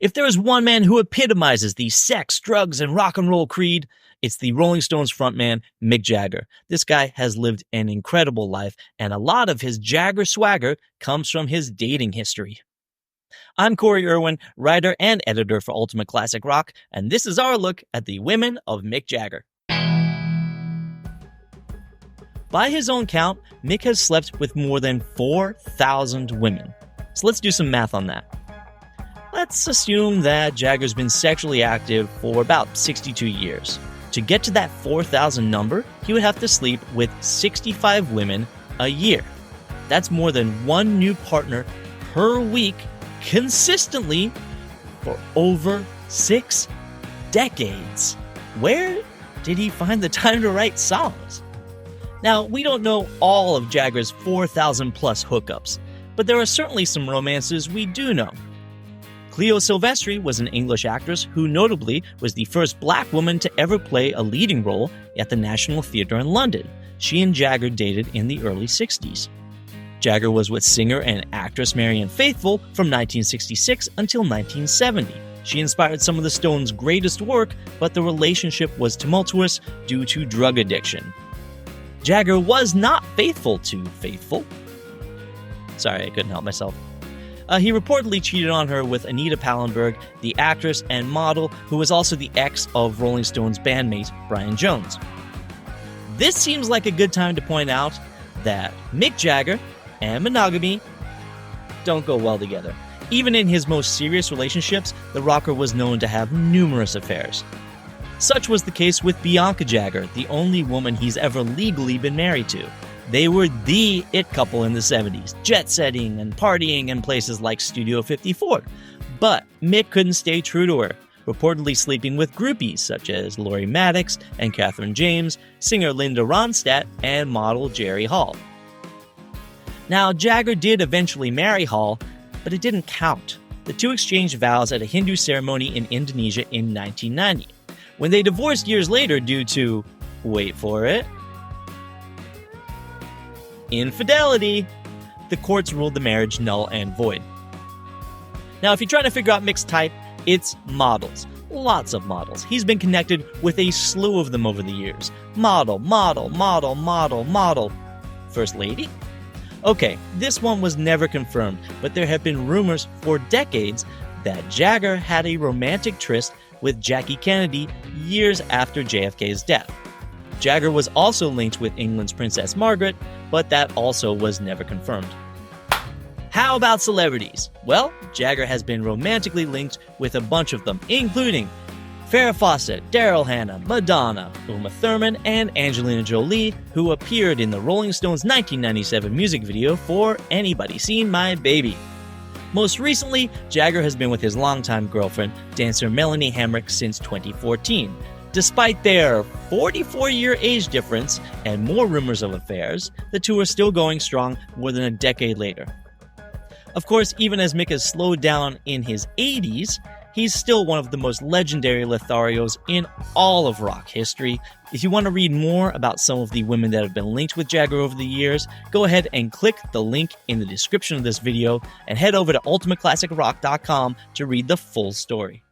If there is one man who epitomizes the sex, drugs, and rock and roll creed, it's the Rolling Stones frontman, Mick Jagger. This guy has lived an incredible life, and a lot of his Jagger swagger comes from his dating history. I'm Corey Irwin, writer and editor for Ultimate Classic Rock, and this is our look at the women of Mick Jagger. By his own count, Mick has slept with more than 4,000 women. So let's do some math on that. Let's assume that Jagger's been sexually active for about 62 years. To get to that 4,000 number, he would have to sleep with 65 women a year. That's more than one new partner per week consistently for over 6 decades. Where did he find the time to write songs? Now, we don't know all of Jagger's 4,000 plus hookups, but there are certainly some romances we do know. Cleo Vestri was an English actress who notably was the first black woman to ever play a leading role at the National Theatre in London. She and Jagger dated in the early 60s. Jagger was with singer and actress Marianne Faithfull from 1966 until 1970. She inspired some of the Stones' greatest work, but the relationship was tumultuous due to drug addiction. Jagger was not faithful to Faithfull. Sorry, I couldn't help myself. He reportedly cheated on her with Anita Pallenberg, the actress and model who was also the ex of Rolling Stones bandmate Brian Jones. This seems like a good time to point out that Mick Jagger and monogamy don't go well together. Even in his most serious relationships, the rocker was known to have numerous affairs. Such was the case with Bianca Jagger, the only woman he's ever legally been married to. They were the it couple in the 70s, jet-setting and partying in places like Studio 54. But Mick couldn't stay true to her, reportedly sleeping with groupies such as Laurie Maddox and Catherine James, singer Linda Ronstadt, and model Jerry Hall. Now, Jagger did eventually marry Hall, but it didn't count. The two exchanged vows at a Hindu ceremony in Indonesia in 1990. When they divorced years later due to, wait for it, infidelity, the courts ruled the marriage null and void. Now, if you're trying to figure out Mick's type, it's models. Lots of models. He's been connected with a slew of them over the years. Model. First lady? Okay, this one was never confirmed, but there have been rumors for decades that Jagger had a romantic tryst with Jackie Kennedy years after JFK's death. Jagger was also linked with England's Princess Margaret, but that also was never confirmed. How about celebrities? Well, Jagger has been romantically linked with a bunch of them, including Farrah Fawcett, Daryl Hannah, Madonna, Uma Thurman, and Angelina Jolie, who appeared in the Rolling Stones' 1997 music video for Anybody Seen My Baby? Most recently, Jagger has been with his longtime girlfriend, dancer Melanie Hamrick, since 2014. Despite their 44-year age difference and more rumors of affairs, the two are still going strong more than a decade later. Of course, even as Mick has slowed down in his 80s, he's still one of the most legendary Lotharios in all of rock history. If you want to read more about some of the women that have been linked with Jagger over the years, go ahead and click the link in the description of this video and head over to ultimateclassicrock.com to read the full story.